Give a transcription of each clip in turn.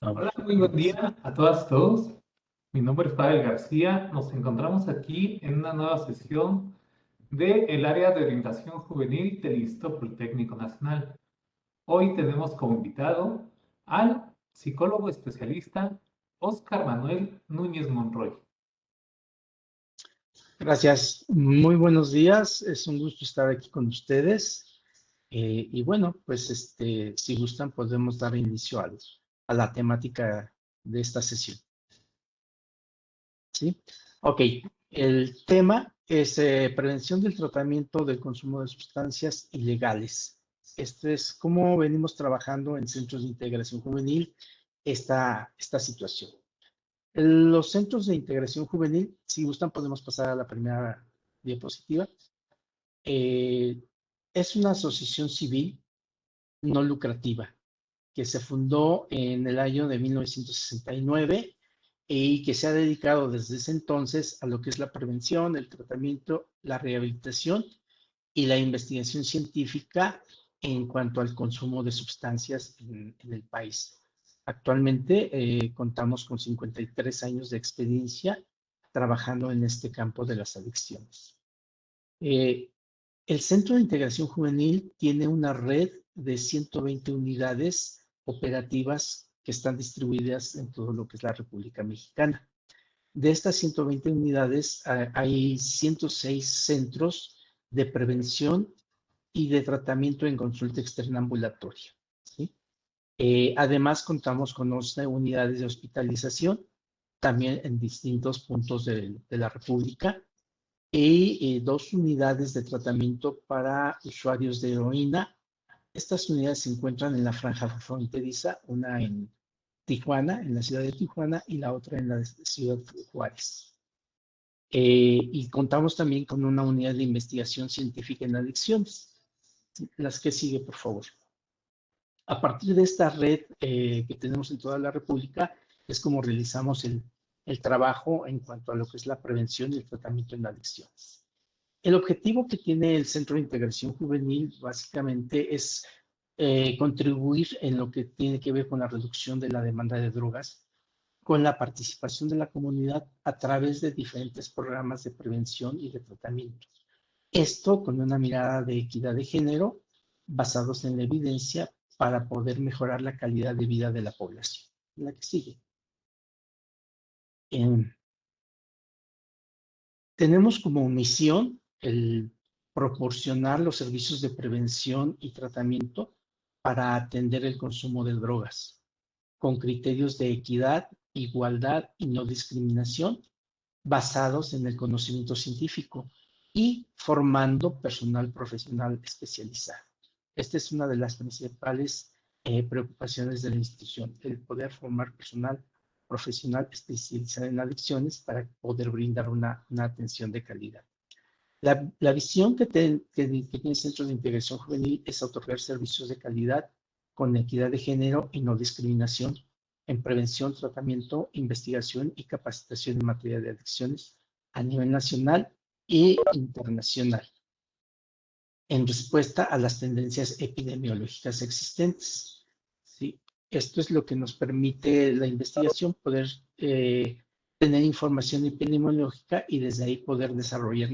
Hola, muy buen día a todas y todos. Mi nombre es Pavel García. Nos encontramos aquí en una nueva sesión del área de orientación juvenil del Instituto Politécnico Nacional. Hoy tenemos como invitado al psicólogo especialista Óscar Manuel Núñez Monroy. Gracias, muy buenos días, es un gusto estar aquí con ustedes. Y bueno, pues si gustan podemos dar inicio a la temática de esta sesión. ¿Sí? Ok, el tema es prevención del tratamiento del consumo de sustancias ilegales. Este es cómo venimos trabajando en centros de integración juvenil esta situación. Los centros de integración juvenil, si gustan, podemos pasar a la primera diapositiva. Es una asociación civil no lucrativa que se fundó en el año de 1969 y que se ha dedicado desde ese entonces a lo que es la prevención, el tratamiento, la rehabilitación y la investigación científica en cuanto al consumo de sustancias en el país. Actualmente contamos con 53 años de experiencia trabajando en este campo de las adicciones. El Centro de Integración Juvenil tiene una red de 120 unidades operativas que están distribuidas en todo lo que es la República Mexicana. De estas 120 unidades, hay 106 centros de prevención y de tratamiento en consulta externa ambulatoria, ¿sí? Además, contamos con 11 unidades de hospitalización, también en distintos puntos de la República, y 2 unidades de tratamiento para usuarios de heroína. Estas unidades se encuentran en la franja fronteriza, una en Tijuana, en la ciudad de Tijuana, y la otra en la ciudad de Juárez. Y contamos también con una unidad de investigación científica en adicciones. Las que sigue, por favor. A partir de esta red que tenemos en toda la República, es como realizamos el trabajo en cuanto a lo que es la prevención y el tratamiento en adicciones. El objetivo que tiene el Centro de Integración Juvenil básicamente es contribuir en lo que tiene que ver con la reducción de la demanda de drogas, con la participación de la comunidad a través de diferentes programas de prevención y de tratamiento. Esto con una mirada de equidad de género basados en la evidencia para poder mejorar la calidad de vida de la población. La que sigue. Tenemos como misión el proporcionar los servicios de prevención y tratamiento para atender el consumo de drogas, con criterios de equidad, igualdad y no discriminación, basados en el conocimiento científico y formando personal profesional especializado. Esta es una de las principales preocupaciones de la institución, el poder formar personal profesional especializado en adicciones para poder brindar una atención de calidad. La visión que tiene el Centro de Integración Juvenil es otorgar servicios de calidad con equidad de género y no discriminación en prevención, tratamiento, investigación y capacitación en materia de adicciones a nivel nacional e internacional, en respuesta a las tendencias epidemiológicas existentes. ¿Sí? Esto es lo que nos permite la investigación, poder tener información epidemiológica y desde ahí poder desarrollar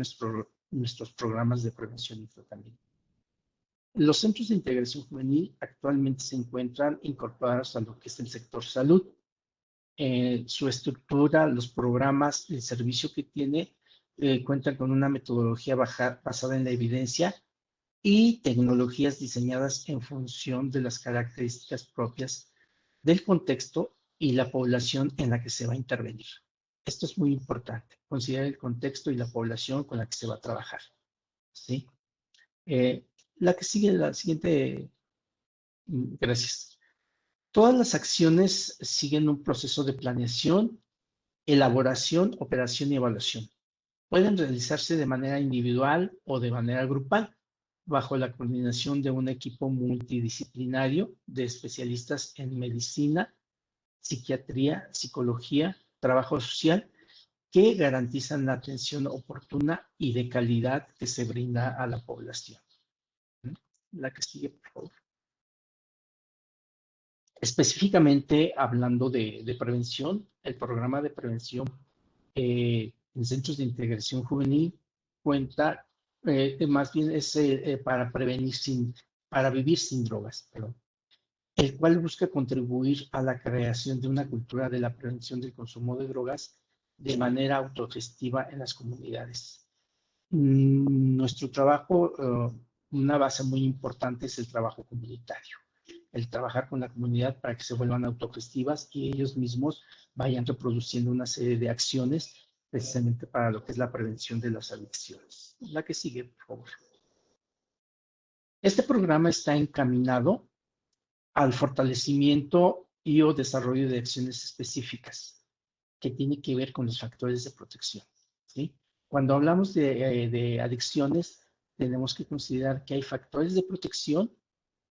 nuestros programas de prevención y tratamiento. Los centros de integración juvenil actualmente se encuentran incorporados a lo que es el sector salud. Su estructura, los programas, el servicio que tiene, cuentan con una metodología basada en la evidencia y tecnologías diseñadas en función de las características propias del contexto y la población en la que se va a intervenir. Esto es muy importante, considerar el contexto y la población con la que se va a trabajar. ¿Sí? La que sigue, la siguiente, gracias. Todas las acciones siguen un proceso de planeación, elaboración, operación y evaluación. Pueden realizarse de manera individual o de manera grupal, bajo la coordinación de un equipo multidisciplinario de especialistas en medicina, psiquiatría, psicología, trabajo social, que garantizan la atención oportuna y de calidad que se brinda a la población. La que sigue, por favor. Específicamente hablando de prevención, el programa de prevención en centros de integración juvenil cuenta, más bien es para prevenir para vivir sin drogas, perdón, el cual busca contribuir a la creación de una cultura de la prevención del consumo de drogas de manera autogestiva en las comunidades. Nuestro trabajo, una base muy importante es el trabajo comunitario, el trabajar con la comunidad para que se vuelvan autogestivas y ellos mismos vayan reproduciendo una serie de acciones precisamente para lo que es la prevención de las adicciones. La que sigue, por favor. Este programa está encaminado al fortalecimiento y o desarrollo de acciones específicas que tiene que ver con los factores de protección, ¿sí? Cuando hablamos de adicciones, tenemos que considerar que hay factores de protección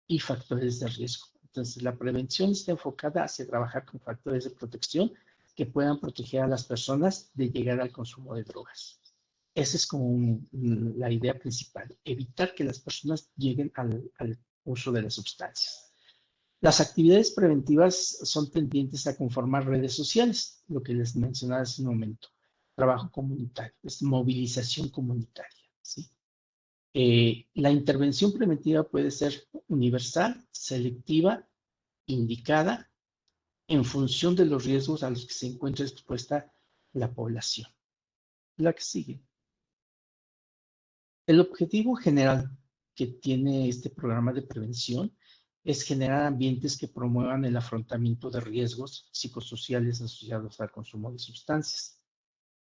y factores de riesgo. Entonces, la prevención está enfocada hacia trabajar con factores de protección que puedan proteger a las personas de llegar al consumo de drogas. Esa es como la idea principal, evitar que las personas lleguen al uso de las sustancias. Las actividades preventivas son tendientes a conformar redes sociales, lo que les mencionaba hace un momento. Trabajo comunitario, es movilización comunitaria, ¿sí? La intervención preventiva puede ser universal, selectiva, indicada, en función de los riesgos a los que se encuentra expuesta la población. La que sigue. El objetivo general que tiene este programa de prevención es generar ambientes que promuevan el afrontamiento de riesgos psicosociales asociados al consumo de sustancias,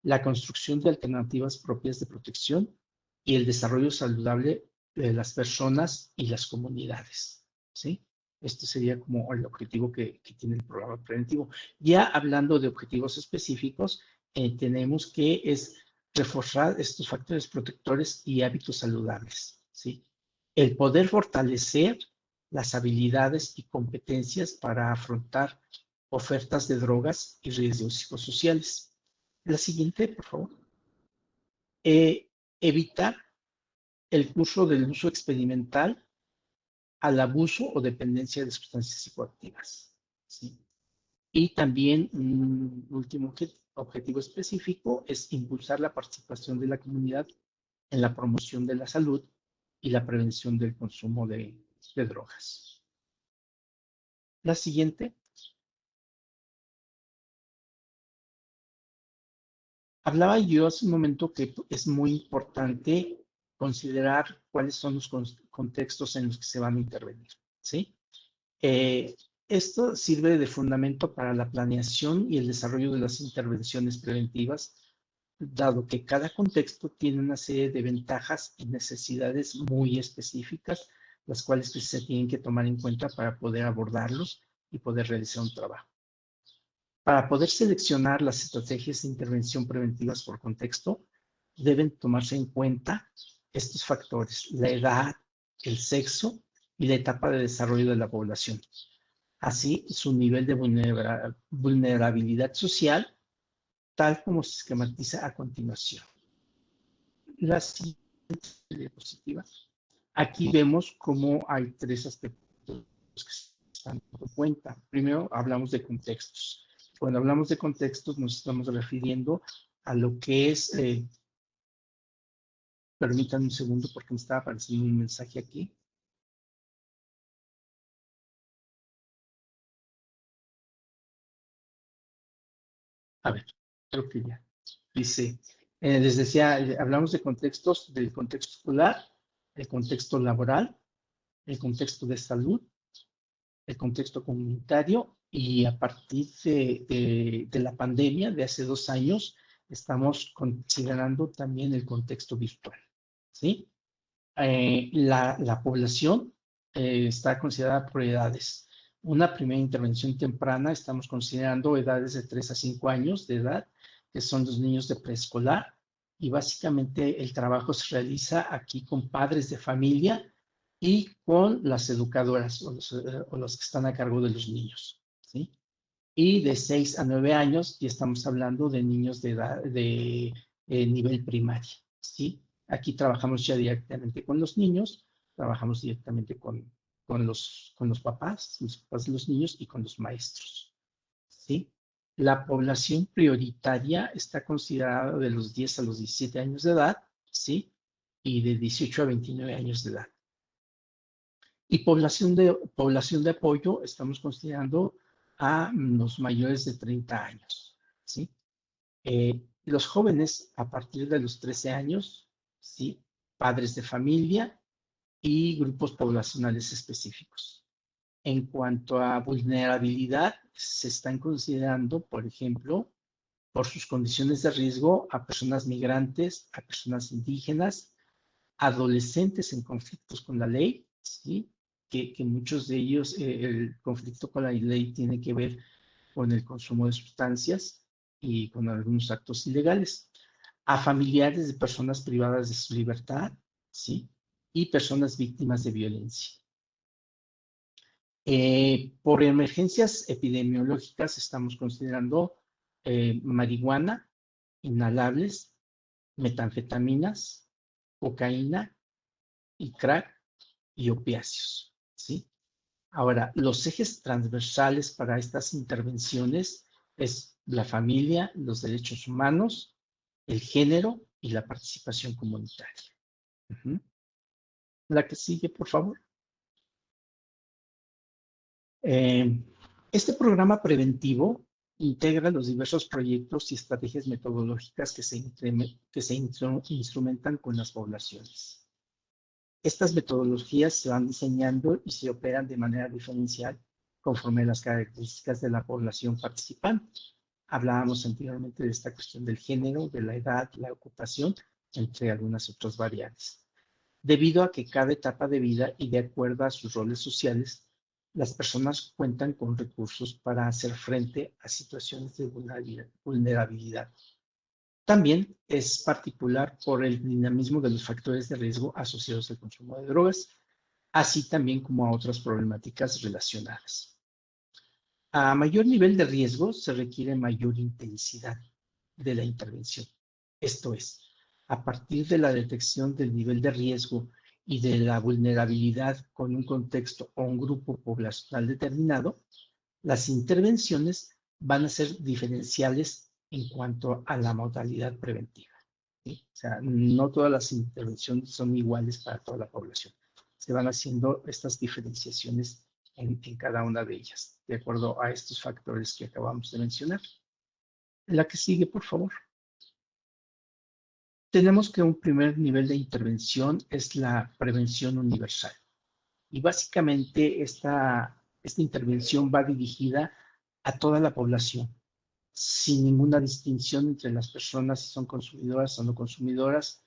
la construcción de alternativas propias de protección y el desarrollo saludable de las personas y las comunidades, ¿sí? Este sería como el objetivo que tiene el programa preventivo. Ya hablando de objetivos específicos, tenemos que es reforzar estos factores protectores y hábitos saludables, ¿sí? El poder fortalecer las habilidades y competencias para afrontar ofertas de drogas y riesgos psicosociales. La siguiente, por favor. Evitar el curso del uso experimental al abuso o dependencia de sustancias psicoactivas, ¿sí? Y también un último objetivo específico es impulsar la participación de la comunidad en la promoción de la salud y la prevención del consumo de drogas. La siguiente. Hablaba yo hace un momento que es muy importante considerar cuáles son los contextos en los que se van a intervenir, ¿sí? Esto sirve de fundamento para la planeación y el desarrollo de las intervenciones preventivas, dado que cada contexto tiene una serie de ventajas y necesidades muy específicas, las cuales pues, se tienen que tomar en cuenta para poder abordarlos y poder realizar un trabajo. Para poder seleccionar las estrategias de intervención preventivas por contexto, deben tomarse en cuenta estos factores: la edad, el sexo y la etapa de desarrollo de la población, así su nivel de vulnerabilidad social, tal como se esquematiza a continuación. La siguiente diapositiva. Aquí vemos cómo hay tres aspectos que se están dando cuenta. Primero, hablamos de contextos. Cuando hablamos de contextos, nos estamos refiriendo a lo que es, permítanme un segundo porque me estaba apareciendo un mensaje aquí. A ver, creo que ya. Dice, les decía, hablamos de contextos, del contexto escolar, el contexto laboral, el contexto de salud, el contexto comunitario, y a partir de la pandemia de hace 2 años, estamos considerando también el contexto virtual, ¿sí? La población está considerada por edades. Una primera intervención temprana, estamos considerando edades de 3 a 5 años de edad, que son los niños de preescolar, y básicamente el trabajo se realiza aquí con padres de familia y con las educadoras o los que están a cargo de los niños, ¿sí? Y de 6 a 9 años ya estamos hablando de niños de edad de nivel primario, ¿sí? Aquí trabajamos ya directamente con los niños, trabajamos directamente con con los papás de los niños y con los maestros, ¿sí? La población prioritaria está considerada de los 10 a los 17 años de edad, ¿sí? Y de 18 a 29 años de edad. Y población de apoyo estamos considerando a los mayores de 30 años, ¿sí? Los jóvenes a partir de los 13 años, ¿sí? Padres de familia y grupos poblacionales específicos. En cuanto a vulnerabilidad, se están considerando, por ejemplo, por sus condiciones de riesgo a personas migrantes, a personas indígenas, adolescentes en conflictos con la ley, ¿sí? Que muchos de ellos, el conflicto con la ley tiene que ver con el consumo de sustancias y con algunos actos ilegales, a familiares de personas privadas de su libertad, ¿sí? Y personas víctimas de violencia. Por emergencias epidemiológicas estamos considerando marihuana, inhalables, metanfetaminas, cocaína y crack y opiáceos, ¿sí? Ahora, los ejes transversales para estas intervenciones es la familia, los derechos humanos, el género y la participación comunitaria. La que sigue, por favor. Este programa preventivo integra los diversos proyectos y estrategias metodológicas que se instrumentan con las poblaciones. Estas metodologías se van diseñando y se operan de manera diferencial conforme a las características de la población participante. Hablábamos anteriormente de esta cuestión del género, de la edad, la ocupación, entre algunas otras variables. Debido a que cada etapa de vida y de acuerdo a sus roles sociales, las personas cuentan con recursos para hacer frente a situaciones de vulnerabilidad. También es particular por el dinamismo de los factores de riesgo asociados al consumo de drogas, así también como a otras problemáticas relacionadas. A mayor nivel de riesgo se requiere mayor intensidad de la intervención. Esto es, a partir de la detección del nivel de riesgo y de la vulnerabilidad con un contexto o un grupo poblacional determinado, las intervenciones van a ser diferenciales en cuanto a la modalidad preventiva, ¿sí? O sea, no todas las intervenciones son iguales para toda la población. Se van haciendo estas diferenciaciones en cada una de ellas, de acuerdo a estos factores que acabamos de mencionar. La que sigue, por favor. Tenemos que un primer nivel de intervención es la prevención universal. Y básicamente esta intervención va dirigida a toda la población, sin ninguna distinción entre las personas si son consumidoras o no consumidoras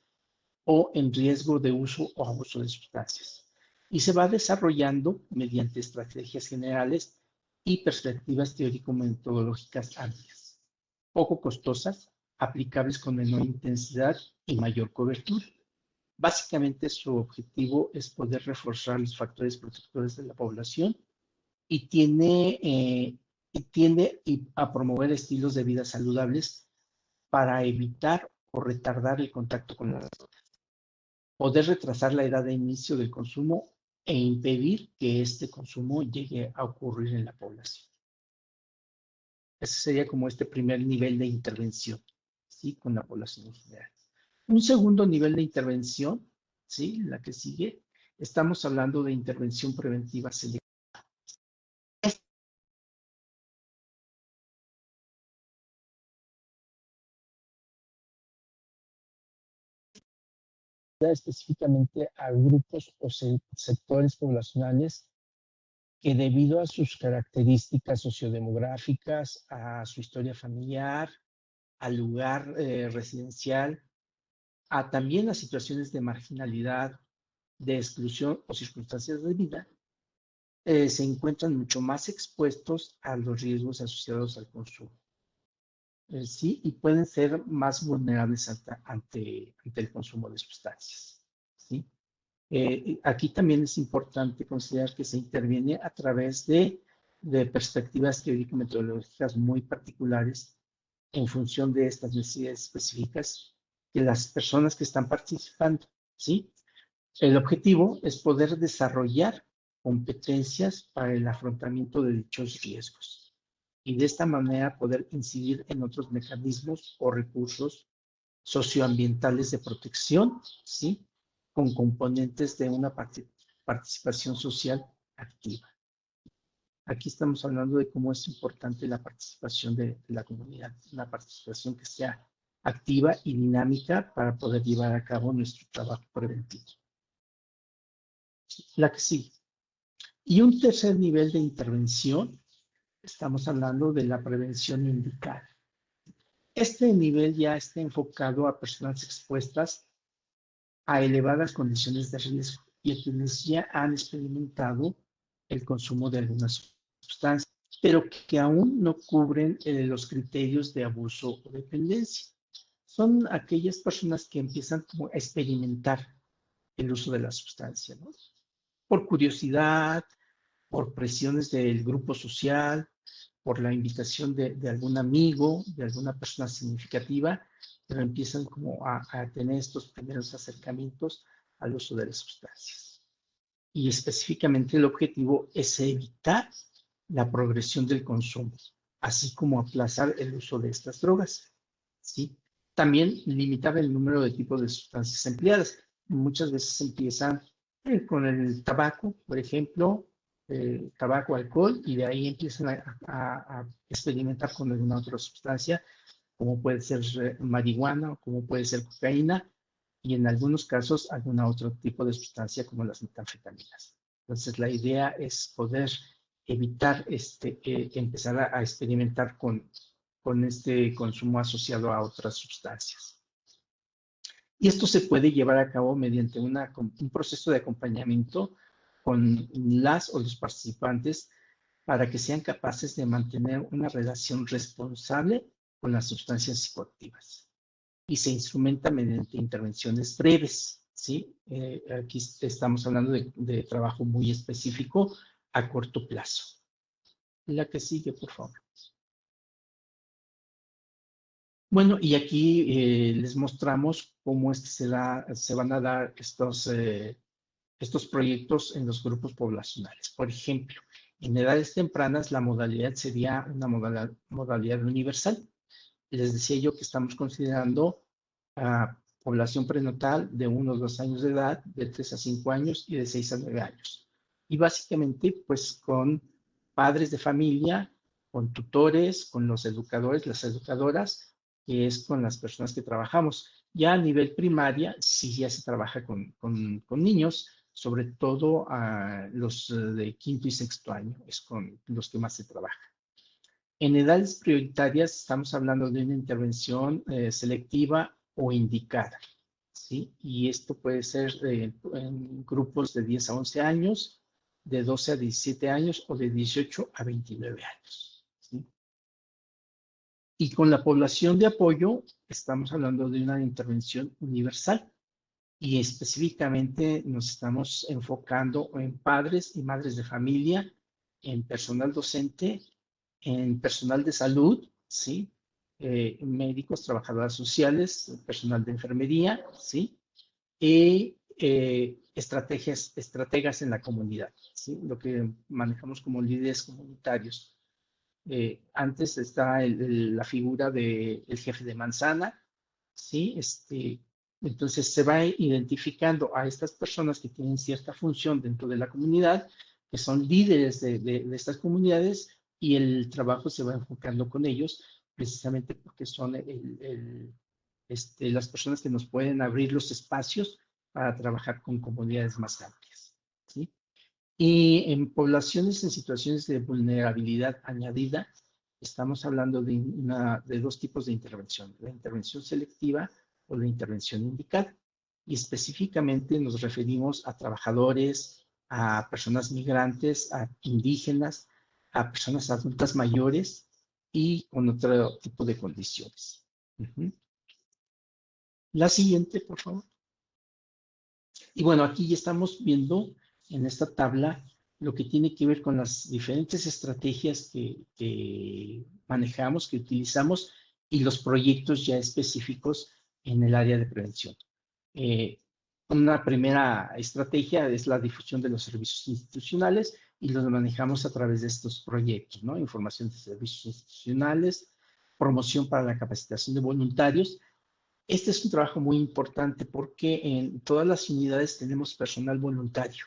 o en riesgo de uso o abuso de sustancias. Y se va desarrollando mediante estrategias generales y perspectivas teórico-metodológicas amplias, poco costosas, aplicables con menor intensidad y mayor cobertura. Básicamente su objetivo es poder reforzar los factores protectores de la población y tiende a promover estilos de vida saludables para evitar o retardar el contacto con las drogas, poder retrasar la edad de inicio del consumo e impedir que este consumo llegue a ocurrir en la población. Ese sería como este primer nivel de intervención, ¿sí? Con la población en general. Un segundo nivel de intervención, ¿sí? La que sigue, estamos hablando de intervención preventiva selectiva. Específicamente a grupos o sectores poblacionales que debido a sus características sociodemográficas, a su historia familiar, al lugar residencial, a también a situaciones de marginalidad, de exclusión o circunstancias de vida, se encuentran mucho más expuestos a los riesgos asociados al consumo. Sí, y pueden ser más vulnerables ante el consumo de sustancias. ¿Sí? Aquí también es importante considerar que se interviene a través de perspectivas teórico-metodológicas muy particulares en función de estas necesidades específicas de las personas que están participando, ¿sí? El objetivo es poder desarrollar competencias para el afrontamiento de dichos riesgos y de esta manera poder incidir en otros mecanismos o recursos socioambientales de protección, ¿sí? Con componentes de una participación social activa. Aquí estamos hablando de cómo es importante la participación de la comunidad, una participación que sea activa y dinámica para poder llevar a cabo nuestro trabajo preventivo. La que sigue. Y un tercer nivel de intervención, estamos hablando de la prevención indicada. Este nivel ya está enfocado a personas expuestas a elevadas condiciones de riesgo y a quienes ya han experimentado el consumo de algunas sustancias, pero que aún no cubren los criterios de abuso o dependencia. Son aquellas personas que empiezan como a experimentar el uso de la sustancia, ¿no? Por curiosidad, por presiones del grupo social, por la invitación de algún amigo, de alguna persona significativa, pero empiezan como a tener estos primeros acercamientos al uso de las sustancias. Y específicamente el objetivo es evitar la progresión del consumo, así como aplazar el uso de estas drogas, ¿sí? También limitar el número de tipos de sustancias empleadas. Muchas veces empiezan con el tabaco, por ejemplo, tabaco, alcohol, y de ahí empiezan a experimentar con alguna otra sustancia, como puede ser marihuana, o como puede ser cocaína, y en algunos casos algún otro tipo de sustancia como las metanfetaminas. Entonces la idea es poder evitar empezar a experimentar con este consumo asociado a otras sustancias. Y esto se puede llevar a cabo mediante un proceso de acompañamiento con las o los participantes para que sean capaces de mantener una relación responsable con las sustancias psicoactivas. Y se instrumenta mediante intervenciones breves, ¿sí? Aquí estamos hablando de trabajo muy específico a corto plazo. La que sigue, por favor. Bueno, y aquí les mostramos cómo es que se van a dar estos proyectos en los grupos poblacionales. Por ejemplo, en edades tempranas la modalidad sería una modalidad universal. Les decía yo que estamos considerando a población prenatal de 1 o 2 años de edad, de 3 a 5 años y de 6 a 9 años. Y básicamente, pues con padres de familia, con tutores, con los educadores, las educadoras, que es con las personas que trabajamos. Ya a nivel primaria, sí ya se trabaja con niños, sobre todo a los de quinto y sexto año, es con los que más se trabaja. En edades prioritarias estamos hablando de una intervención selectiva o indicada, ¿sí? Y esto puede ser en grupos de 10 a 11 años, de 12 a 17 años o de 18 a 29 años, ¿sí? Y con la población de apoyo estamos hablando de una intervención universal y específicamente nos estamos enfocando en padres y madres de familia, en personal docente, en personal de salud, ¿sí? Médicos, trabajadoras sociales, personal de enfermería, ¿sí? Y estrategas en la comunidad, ¿sí? Lo que manejamos como líderes comunitarios. Antes está la figura del jefe de manzana, ¿sí? Entonces se va identificando a estas personas que tienen cierta función dentro de la comunidad, que son líderes de estas comunidades, y el trabajo se va enfocando con ellos, precisamente porque son las personas que nos pueden abrir los espacios para trabajar con comunidades más amplias, ¿sí? Y en poblaciones en situaciones de vulnerabilidad añadida, estamos hablando de dos tipos de intervención, la intervención selectiva o la intervención indicada. Y específicamente nos referimos a trabajadores, a personas migrantes, a indígenas, a personas adultas mayores y con otro tipo de condiciones. La siguiente, por favor. Y bueno, aquí ya estamos viendo en esta tabla lo que tiene que ver con las diferentes estrategias que manejamos, que utilizamos y los proyectos ya específicos en el área de prevención. Una primera estrategia es la difusión de los servicios institucionales y los manejamos a través de estos proyectos, ¿no? Información de servicios institucionales, promoción para la capacitación de voluntarios. Este es un trabajo muy importante porque en todas las unidades tenemos personal voluntario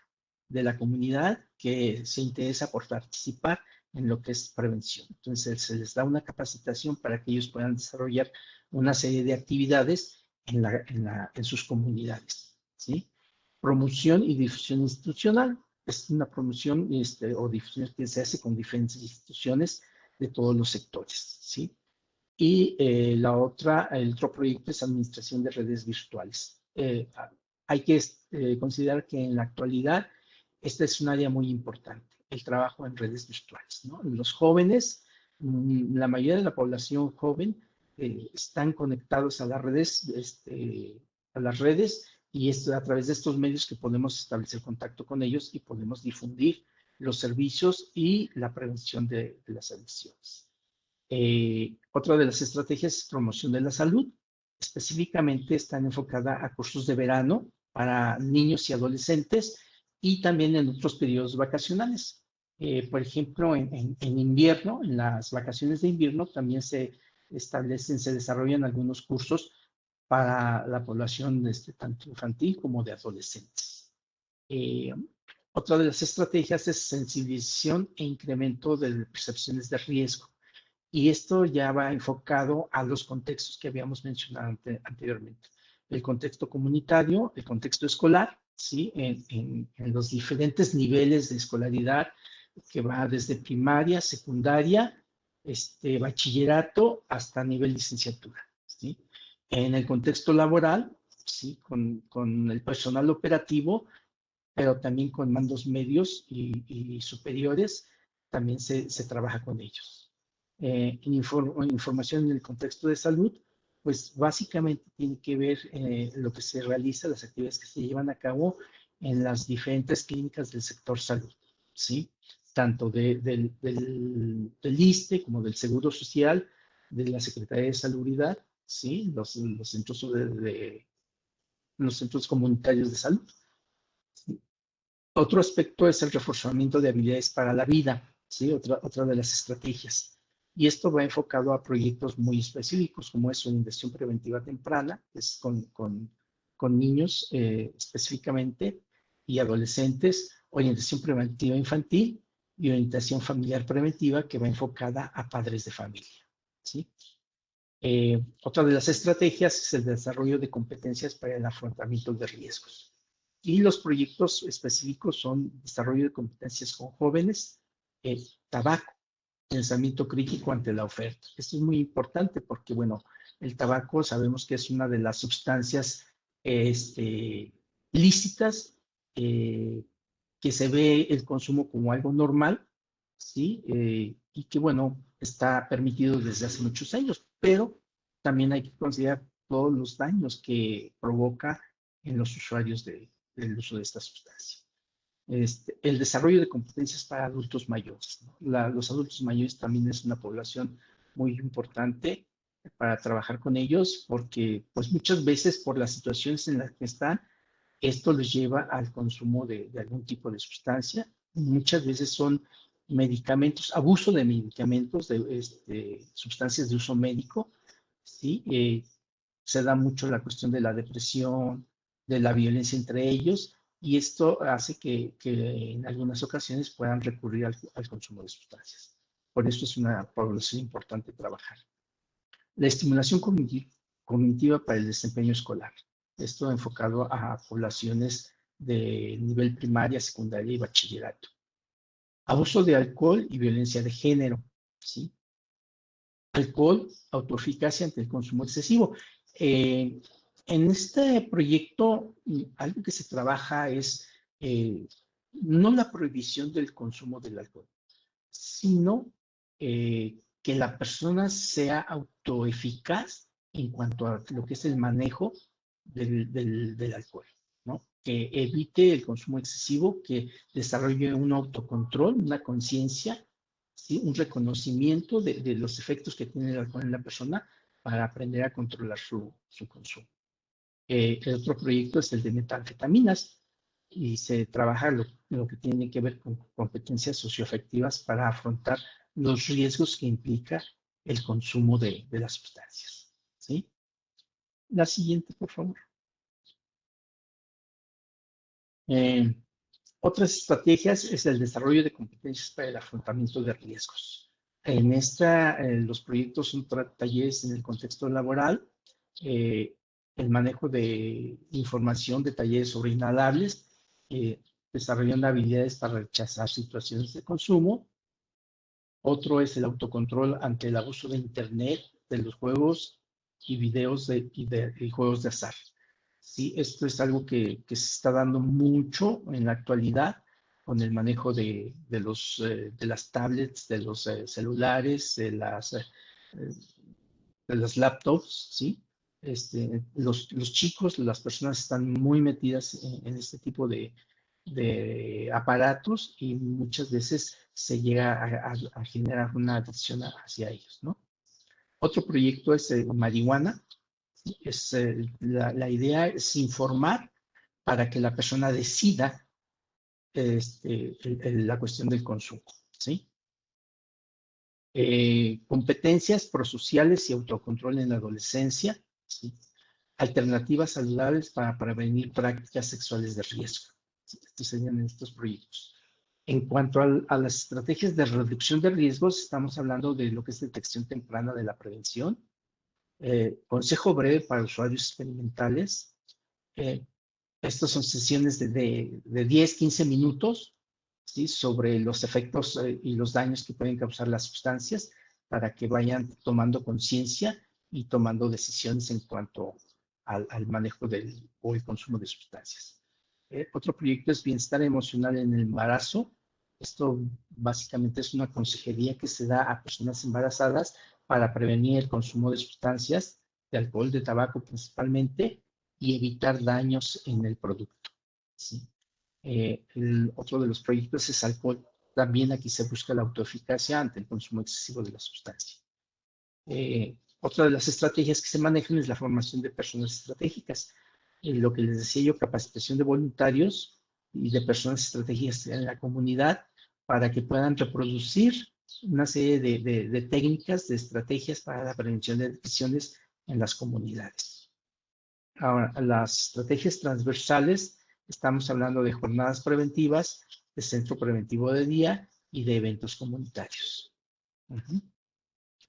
de la comunidad que se interesa por participar en lo que es prevención. Entonces, se les da una capacitación para que ellos puedan desarrollar una serie de actividades en sus comunidades, ¿sí? Promoción y difusión institucional. Es una promoción o difusión que se hace con diferentes instituciones de todos los sectores, ¿sí? Y el otro proyecto es administración de redes virtuales. Hay que considerar que en la actualidad esta es un área muy importante, el trabajo en redes virtuales, ¿no? Los jóvenes, la mayoría de la población joven están conectados a las redes y es a través de estos medios que podemos establecer contacto con ellos y podemos difundir los servicios y la prevención de las adicciones. Otra de las estrategias es promoción de la salud. Específicamente están enfocada a cursos de verano para niños y adolescentes y también en otros periodos vacacionales. Por ejemplo, en invierno, en las vacaciones de invierno, también se desarrollan algunos cursos para la población tanto infantil como de adolescentes. Eh, Otra de las estrategias es sensibilización e incremento de percepciones de riesgo. Y esto ya va enfocado a los contextos que habíamos mencionado anteriormente. El contexto comunitario, el contexto escolar, ¿sí? En los diferentes niveles de escolaridad, que va desde primaria, secundaria, bachillerato, hasta nivel licenciatura, ¿sí? En el contexto laboral, ¿sí? Con el personal operativo, pero también con mandos medios y superiores, también se trabaja con ellos. Información en el contexto de salud, pues básicamente tiene que ver lo que se realiza, las actividades que se llevan a cabo en las diferentes clínicas del sector salud, ¿sí? Tanto del ISSSTE como del Seguro Social, de la Secretaría de Salubridad, ¿sí? Los centros comunitarios de salud. Otro aspecto es el reforzamiento de habilidades para la vida, ¿sí? Otra de las estrategias. Y esto va enfocado a proyectos muy específicos, como es orientación preventiva temprana, que es con niños específicamente y adolescentes, orientación preventiva infantil y orientación familiar preventiva que va enfocada a padres de familia, ¿sí? Otra de las estrategias es el desarrollo de competencias para el afrontamiento de riesgos. Y los proyectos específicos son desarrollo de competencias con jóvenes, tabaco, pensamiento crítico ante la oferta. Esto es muy importante porque, bueno, el tabaco sabemos que es una de las sustancias lícitas que se ve el consumo como algo normal, ¿sí? Y que, bueno, está permitido desde hace muchos años, pero también hay que considerar todos los daños que provoca en los usuarios del uso de esta sustancia. El desarrollo de competencias para adultos mayores, ¿no? Los adultos mayores también es una población muy importante para trabajar con ellos porque pues muchas veces por las situaciones en las que están, esto les lleva al consumo de algún tipo de sustancia. Muchas veces son medicamentos, abuso de medicamentos, de sustancias de uso médico, ¿sí? Se da mucho la cuestión de la depresión, de la violencia entre ellos, y esto hace que en algunas ocasiones puedan recurrir al consumo de sustancias. Por eso es una población importante trabajar. La estimulación cognitiva para el desempeño escolar. Esto enfocado a poblaciones de nivel primaria, secundaria y bachillerato. Abuso de alcohol y violencia de género, ¿sí? Alcohol, autoeficacia ante el consumo excesivo. En este proyecto, algo que se trabaja es no la prohibición del consumo del alcohol, sino que la persona sea autoeficaz en cuanto a lo que es el manejo del alcohol, ¿no? Que evite el consumo excesivo, que desarrolle un autocontrol, una conciencia, ¿sí? Un reconocimiento de los efectos que tiene el alcohol en la persona para aprender a controlar su consumo. El otro proyecto es el de metanfetaminas y se trabaja lo que tiene que ver con competencias socioafectivas para afrontar los riesgos que implica el consumo de las sustancias. ¿Sí? La siguiente, por favor. Otras estrategias es el desarrollo de competencias para el afrontamiento de riesgos. En esta, los proyectos son talleres en el contexto laboral, el manejo de información de talleres sobre inhalables, desarrollando habilidades para rechazar situaciones de consumo. Otro es el autocontrol ante el abuso de Internet, de los juegos y videos y juegos de azar. Sí, esto es algo que se está dando mucho en la actualidad con el manejo de las tablets, de los celulares, de las laptops, ¿sí? Los chicos, las personas están muy metidas en este tipo de aparatos y muchas veces se llega a generar una adicción hacia ellos, ¿no? Otro proyecto es marihuana. La idea es informar para que la persona decida la cuestión del consumo, ¿sí? Competencias prosociales y autocontrol en la adolescencia, ¿sí? Alternativas saludables para prevenir prácticas sexuales de riesgo. ¿Sí? Estos serían estos proyectos. En cuanto a las estrategias de reducción de riesgos, estamos hablando de lo que es detección temprana de la prevención, consejo breve para usuarios experimentales. Estas son sesiones de 10, 15 minutos, ¿sí? Sobre los efectos y los daños que pueden causar las sustancias para que vayan tomando conciencia y tomando decisiones en cuanto al manejo o el consumo de sustancias. Otro proyecto es bienestar emocional en el embarazo. Esto básicamente es una consejería que se da a personas embarazadas para prevenir el consumo de sustancias, de alcohol, de tabaco principalmente, y evitar daños en el producto. ¿Sí? Otro de los proyectos es alcohol. También aquí se busca la autoeficacia ante el consumo excesivo de la sustancia. Otra de las estrategias que se manejan es la formación de personas estratégicas. Lo que les decía yo, capacitación de voluntarios y de personas estratégicas en la comunidad para que puedan reproducir una serie de técnicas, de estrategias para la prevención de adicciones en las comunidades. Ahora, las estrategias transversales, estamos hablando de jornadas preventivas, de centro preventivo de día y de eventos comunitarios.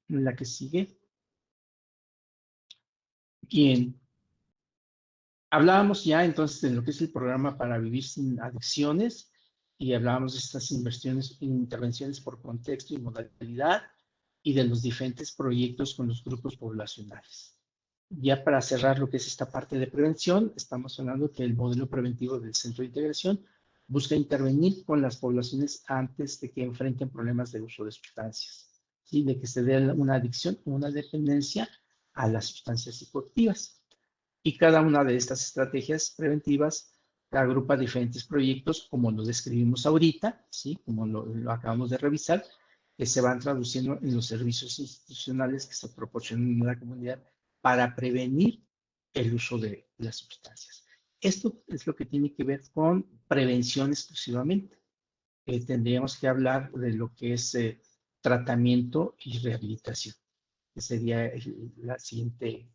La que sigue. Bien. Hablábamos ya entonces de lo que es el programa para vivir sin adicciones y hablábamos de estas intervenciones por contexto y modalidad y de los diferentes proyectos con los grupos poblacionales. Ya para cerrar lo que es esta parte de prevención, estamos hablando que el modelo preventivo del Centro de Integración busca intervenir con las poblaciones antes de que enfrenten problemas de uso de sustancias, ¿sí? De que se dé una adicción o una dependencia a las sustancias psicoactivas. Y cada una de estas estrategias preventivas agrupa diferentes proyectos, como lo describimos ahorita, ¿sí? Como lo acabamos de revisar, que se van traduciendo en los servicios institucionales que se proporcionan a la comunidad para prevenir el uso de las sustancias. Esto es lo que tiene que ver con prevención exclusivamente. Tendríamos que hablar de lo que es tratamiento y rehabilitación, que sería la siguiente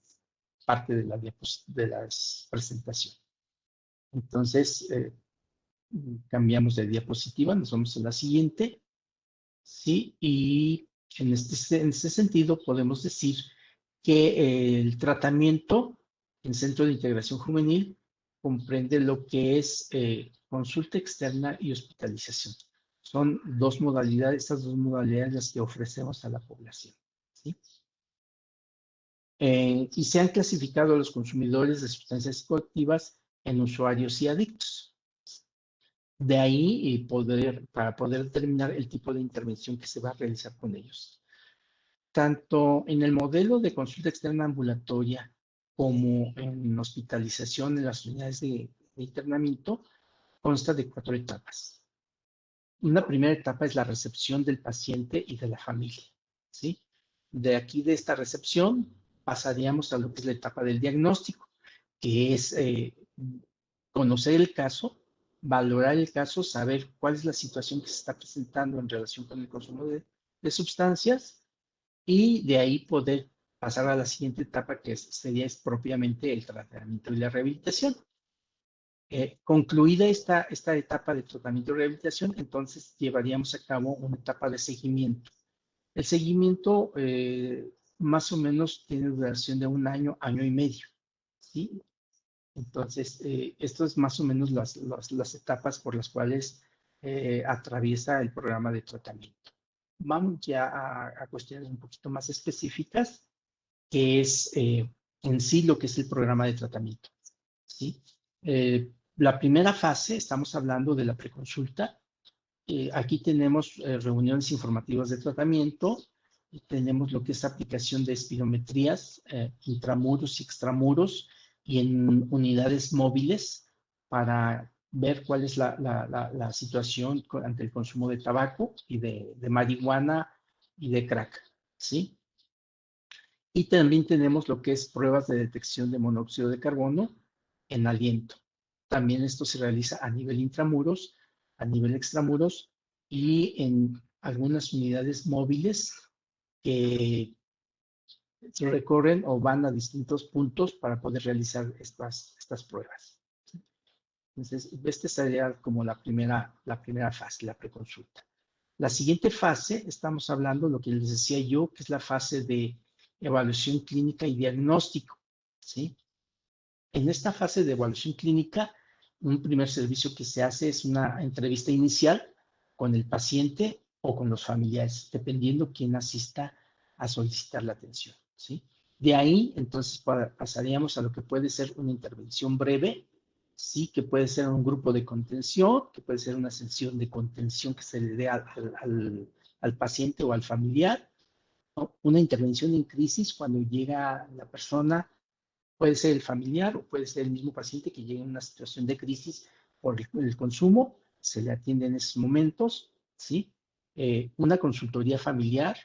parte de la presentación. Entonces, cambiamos de diapositiva, nos vamos a la siguiente. Sí, y en este sentido podemos decir que el tratamiento en Centro de Integración Juvenil comprende lo que es consulta externa y hospitalización. Son dos modalidades, estas dos modalidades las que ofrecemos a la población. ¿Sí? Y se han clasificado a los consumidores de sustancias psicoactivas en usuarios y adictos. De ahí para poder determinar el tipo de intervención que se va a realizar con ellos. Tanto en el modelo de consulta externa ambulatoria como en hospitalización en las unidades de internamiento, consta de 4 etapas. Una primera etapa es la recepción del paciente y de la familia, ¿sí? De aquí, de esta recepción, pasaríamos a lo que es la etapa del diagnóstico, que es conocer el caso, valorar el caso, saber cuál es la situación que se está presentando en relación con el consumo de sustancias y de ahí poder pasar a la siguiente etapa que sería propiamente el tratamiento y la rehabilitación. Concluida esta etapa de tratamiento y rehabilitación, entonces llevaríamos a cabo una etapa de seguimiento. El seguimiento más o menos tiene duración de un año, año y medio, ¿sí? Entonces, esto es más o menos las etapas por las cuales atraviesa el programa de tratamiento. Vamos ya a cuestiones un poquito más específicas, que es en sí lo que es el programa de tratamiento, ¿sí? La primera fase, estamos hablando de la preconsulta. Aquí tenemos reuniones informativas de tratamiento, y tenemos lo que es aplicación de espirometrías intramuros y extramuros y en unidades móviles para ver cuál es la situación ante el consumo de tabaco y de marihuana y de crack, ¿sí? Y también tenemos lo que es pruebas de detección de monóxido de carbono en aliento. También esto se realiza a nivel intramuros, a nivel extramuros y en algunas unidades móviles que recorren o van a distintos puntos para poder realizar estas pruebas. Entonces, esta sería como la primera fase, la preconsulta. La siguiente fase, estamos hablando de lo que les decía yo, que es la fase de evaluación clínica y diagnóstico, ¿sí? En esta fase de evaluación clínica, un primer servicio que se hace es una entrevista inicial con el paciente o con los familiares, dependiendo quién asista a solicitar la atención, ¿sí? De ahí, entonces, pasaríamos a lo que puede ser una intervención breve, sí, que puede ser un grupo de contención, que puede ser una sesión de contención que se le dé al paciente o al familiar, ¿no? Una intervención en crisis cuando llega la persona, puede ser el familiar o puede ser el mismo paciente que llega en una situación de crisis por el consumo, se le atiende en esos momentos, ¿sí? Una consultoría familiar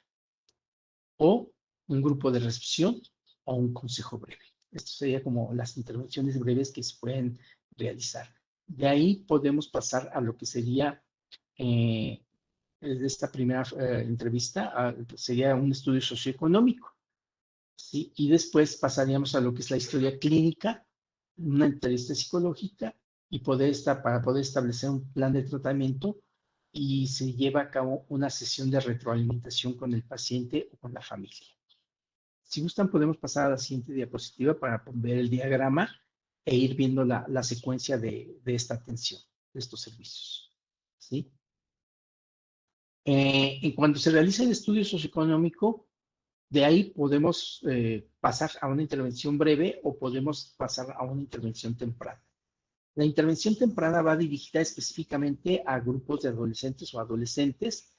o un grupo de recepción o un consejo breve. Esto sería como las intervenciones breves que se pueden realizar. De ahí podemos pasar a lo que sería esta primera entrevista, sería un estudio socioeconómico, ¿sí? Y después pasaríamos a lo que es la historia clínica, una entrevista psicológica y para poder establecer un plan de tratamiento y se lleva a cabo una sesión de retroalimentación con el paciente o con la familia. Si gustan, podemos pasar a la siguiente diapositiva para ver el diagrama e ir viendo la secuencia de esta atención, de estos servicios, ¿sí? En cuanto se realiza el estudio socioeconómico, de ahí podemos pasar a una intervención breve o podemos pasar a una intervención temprana. La intervención temprana va dirigida específicamente a grupos de adolescentes o adolescentes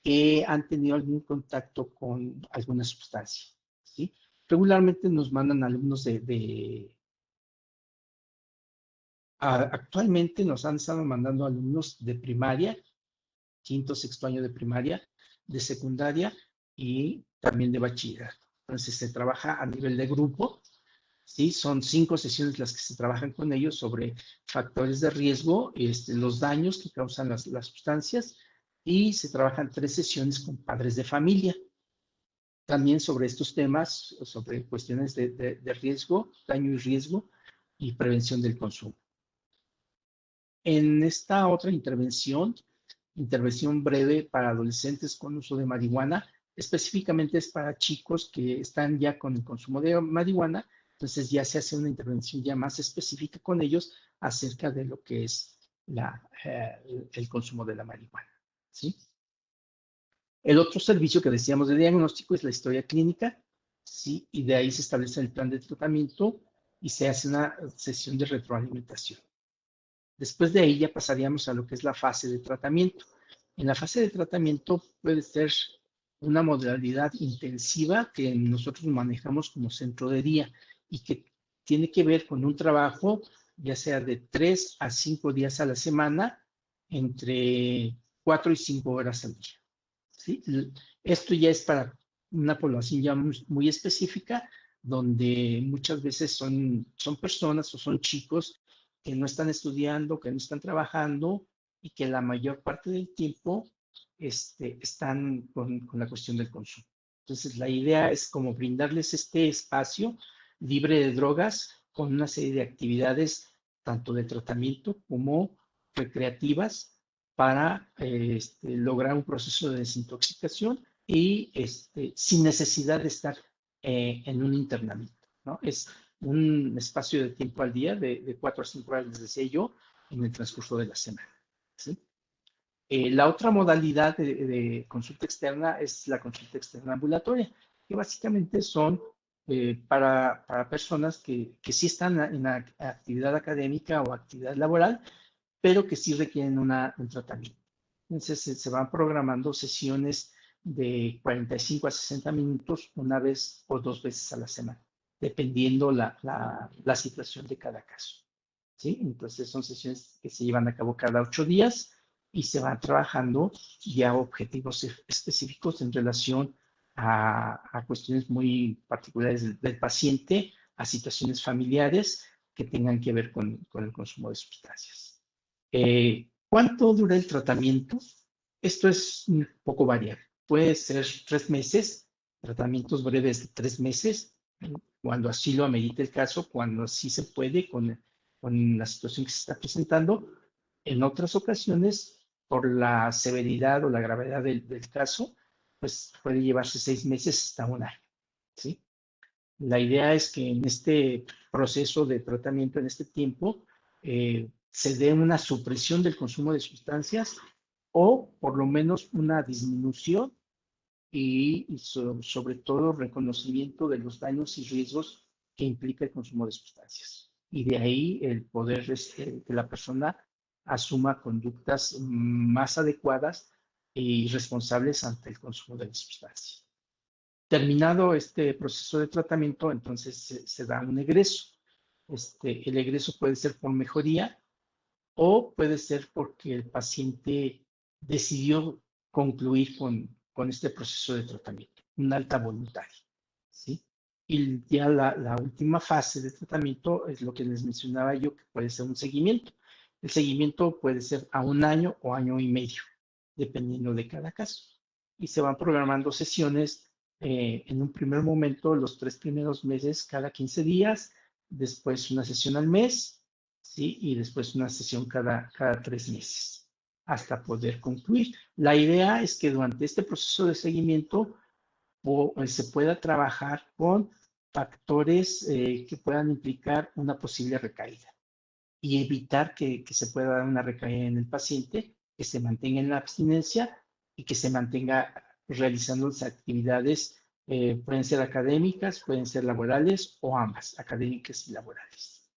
que han tenido algún contacto con alguna sustancia, ¿sí? Regularmente nos mandan alumnos actualmente nos han estado mandando alumnos de primaria, quinto, sexto año de primaria, de secundaria y también de bachillerato. Entonces se trabaja a nivel de grupo, ¿sí? Son 5 sesiones las que se trabajan con ellos sobre factores de riesgo, los daños que causan las sustancias, y se trabajan 3 sesiones con padres de familia. También sobre estos temas, sobre cuestiones de riesgo, daño y riesgo, y prevención del consumo. En esta otra intervención breve para adolescentes con uso de marihuana, específicamente es para chicos que están ya con el consumo de marihuana, entonces ya se hace una intervención ya más específica con ellos acerca de lo que es el consumo de la marihuana, ¿sí? El otro servicio que decíamos de diagnóstico es la historia clínica, ¿sí? Y de ahí se establece el plan de tratamiento y se hace una sesión de retroalimentación. Después de ahí ya pasaríamos a lo que es la fase de tratamiento. En la fase de tratamiento puede ser una modalidad intensiva que nosotros manejamos como centro de día y que tiene que ver con un trabajo ya sea de 3 a 5 días a la semana, entre 4 y 5 horas al día, ¿sí? Esto ya es para una población ya muy específica, donde muchas veces son personas o son chicos que no están estudiando, que no están trabajando y que la mayor parte del tiempo están con la cuestión del consumo. Entonces, la idea es como brindarles este espacio libre de drogas con una serie de actividades, tanto de tratamiento como recreativas, para lograr un proceso de desintoxicación y sin necesidad de estar en un internamiento, ¿no? Es un espacio de tiempo al día de 4 a 5 horas, les decía yo, en el transcurso de la semana, ¿sí? La otra modalidad de consulta externa es la consulta externa ambulatoria, que básicamente son para personas que sí están en la actividad académica o actividad laboral, pero que sí requieren un tratamiento. Entonces se van programando sesiones de 45 a 60 minutos una vez o 2 veces a la semana, dependiendo la situación de cada caso, ¿sí? Entonces son sesiones que se llevan a cabo cada 8 días y se van trabajando ya objetivos específicos en relación a cuestiones muy particulares del paciente, a situaciones familiares que tengan que ver con el consumo de sustancias. ¿Cuánto dura el tratamiento? Esto es un poco variable. Puede ser 3 meses, tratamientos breves de 3 meses, cuando así lo amerite el caso, cuando así se puede con la situación que se está presentando. En otras ocasiones, por la severidad o la gravedad del caso, pues puede llevarse 6 meses hasta un año, ¿sí? La idea es que en este proceso de tratamiento, en este tiempo, se dé una supresión del consumo de sustancias o por lo menos una disminución y sobre todo reconocimiento de los daños y riesgos que implica el consumo de sustancias. Y de ahí el poder que la persona asuma conductas más adecuadas y responsables ante el consumo de las sustancias. Terminado este proceso de tratamiento, entonces se da un egreso. El egreso puede ser por mejoría o puede ser porque el paciente decidió concluir con este proceso de tratamiento, una alta voluntaria, ¿sí? Y ya la última fase de tratamiento es lo que les mencionaba yo, que puede ser un seguimiento. El seguimiento puede ser a un año o año y medio, dependiendo de cada caso. Y se van programando sesiones en un primer momento, los 3 primeros meses, cada 15 días, después una sesión al mes, ¿sí? Y después una sesión cada 3 meses, hasta poder concluir. La idea es que durante este proceso de seguimiento se pueda trabajar con factores que puedan implicar una posible recaída y evitar que se pueda dar una recaída en el paciente, que se mantenga en la abstinencia y que se mantenga realizando las actividades, pueden ser académicas, pueden ser laborales o ambas, académicas y laborales.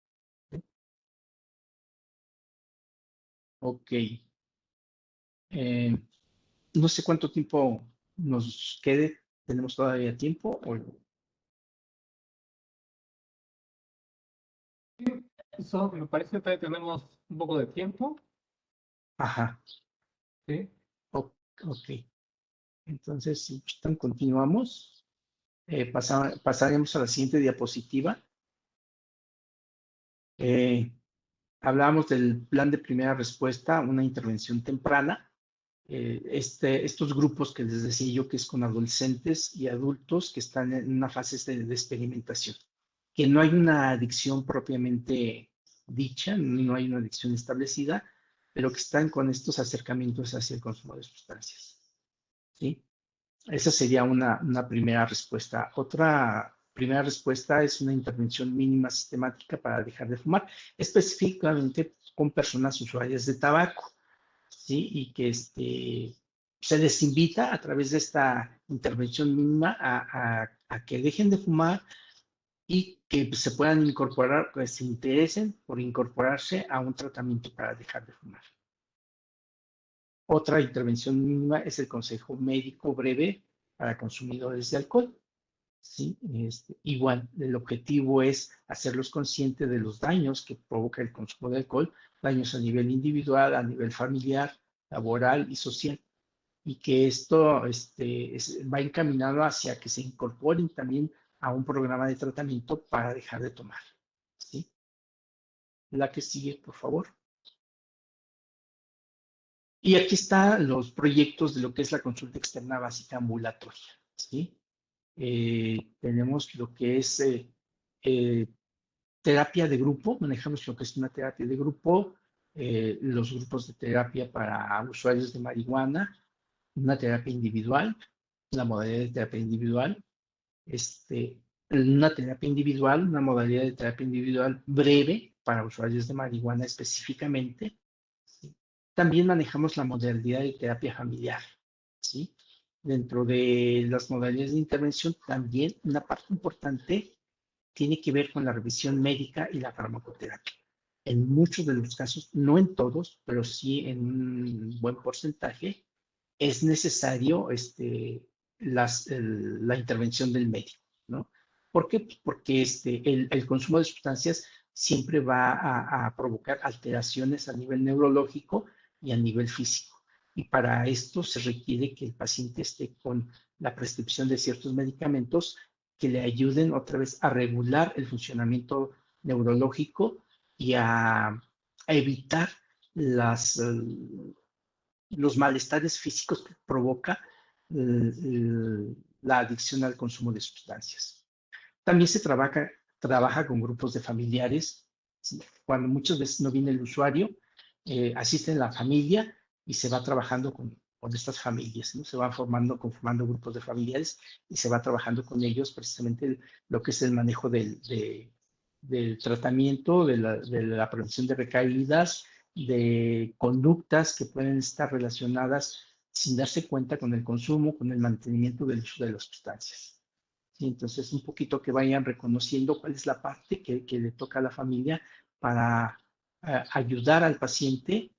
Ok. No sé cuánto tiempo nos quede. ¿Tenemos todavía tiempo? Eso me parece que todavía tenemos un poco de tiempo, Ajá. ¿sí? Ok. Entonces, si gustan, continuamos. Pasaremos a la siguiente diapositiva. Hablábamos del plan de primera respuesta, una intervención temprana. Estos grupos que les decía yo que es con adolescentes y adultos que están en una fase de experimentación, que no hay una adicción propiamente dicha, no hay una adicción establecida, pero que están con estos acercamientos hacia el consumo de sustancias, ¿sí? Esa sería una primera respuesta. Otra primera respuesta es una intervención mínima sistemática para dejar de fumar, específicamente con personas usuarias de tabaco, ¿sí? Y que se les invita a través de esta intervención mínima a que dejen de fumar y que se puedan incorporar, que se interesen por incorporarse a un tratamiento para dejar de fumar. Otra intervención mínima es el consejo médico breve para consumidores de alcohol. ¿Sí? Igual, el objetivo es hacerlos conscientes de los daños que provoca el consumo de alcohol, daños a nivel individual, a nivel familiar, laboral y social, y que esto va encaminado hacia que se incorporen también a un programa de tratamiento para dejar de tomar. ¿Sí? La que sigue, por favor. Y aquí están los proyectos de lo que es la consulta externa básica ambulatoria. ¿Sí? Tenemos lo que es eh, terapia de grupo, manejamos lo que es una terapia de grupo, los grupos de terapia para usuarios de marihuana, una terapia individual, la modalidad de terapia individual, una terapia individual, una modalidad de terapia individual breve para usuarios de marihuana específicamente. ¿Sí? También manejamos la modalidad de terapia familiar. ¿Sí? Dentro de las modalidades de intervención, también una parte importante tiene que ver con la revisión médica y la farmacoterapia. En muchos de los casos, no en todos, pero sí en un buen porcentaje, es necesario la intervención del médico, ¿no? ¿Por qué? Pues porque el consumo de sustancias siempre va a provocar alteraciones a nivel neurológico y a nivel físico. Y para esto se requiere que el paciente esté con la prescripción de ciertos medicamentos que le ayuden otra vez a regular el funcionamiento neurológico y a evitar las, los malestares físicos que provoca la adicción al consumo de sustancias. También se trabaja con grupos de familiares. ¿Sí? Cuando muchas veces no viene el usuario, asiste la familia y se va trabajando con estas familias, ¿no? Se van conformando grupos de familiares y se va trabajando con ellos precisamente lo que es el manejo del tratamiento, de la prevención de recaídas, de conductas que pueden estar relacionadas sin darse cuenta con el consumo, con el mantenimiento del uso de las sustancias. ¿Sí? Entonces, un poquito que vayan reconociendo cuál es la parte que le toca a la familia para ayudar al paciente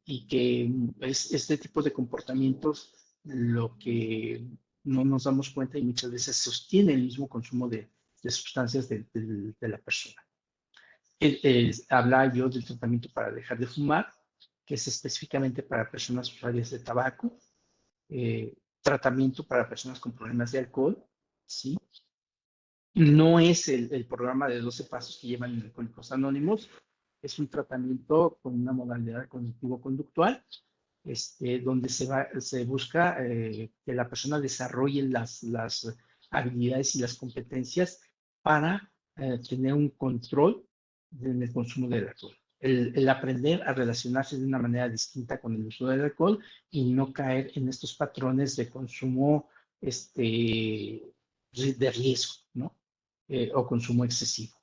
y que es este tipo de comportamientos lo que no nos damos cuenta y muchas veces sostiene el mismo consumo de sustancias de la persona. Habla yo del tratamiento para dejar de fumar, que es específicamente para personas usuarias de tabaco, tratamiento para personas con problemas de alcohol, ¿sí? No es el programa de 12 pasos que llevan en Alcohólicos Anónimos, es un tratamiento con una modalidad cognitivo-conductual, donde se busca que la persona desarrolle las habilidades y las competencias para tener un control en el consumo del alcohol. El aprender a relacionarse de una manera distinta con el uso del alcohol y no caer en estos patrones de consumo de riesgo, ¿no? O consumo excesivo.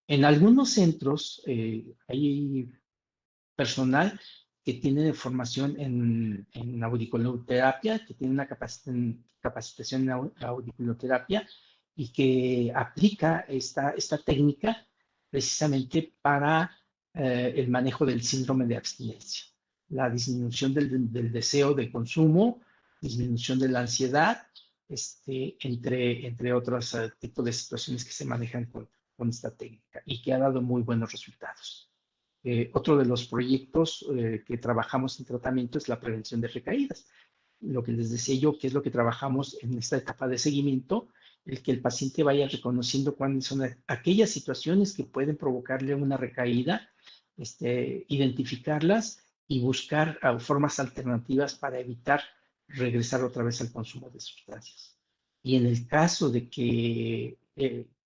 En algunos centros hay personal que tiene formación en auriculoterapia, que tiene una capacitación en auriculoterapia y que aplica esta técnica precisamente para el manejo del síndrome de abstinencia, la disminución del deseo de consumo, disminución de la ansiedad, entre otros tipos de situaciones que se manejan con esta técnica y que ha dado muy buenos resultados. Otro de los proyectos que trabajamos en tratamiento es la prevención de recaídas. Lo que les decía yo, que es lo que trabajamos en esta etapa de seguimiento, el que el paciente vaya reconociendo cuáles son aquellas situaciones que pueden provocarle una recaída, identificarlas y buscar formas alternativas para evitar regresar otra vez al consumo de sustancias. Y en el caso de que